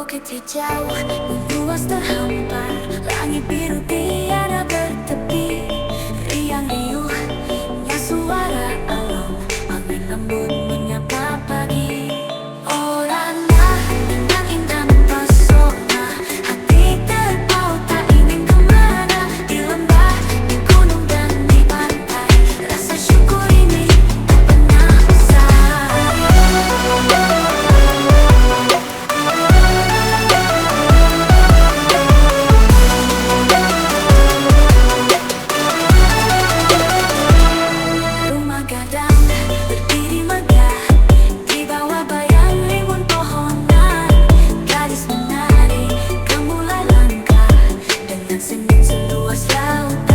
bukit hijau luas terhampar, langit biru tiada bertepi. Riang riuhnya suara alam, angin lembut menyapa pagi. Orangnya indah mempesona, hati terpaut tak ingin kemana. Di lembah, di gunung dan di pantai, rasa syukur ini tak pernah usai. Rumah gadang berdiri megah di bawah bayang rimbun pohonan. Gadis menari, gemulai langkah dengan senyum seluas lautan.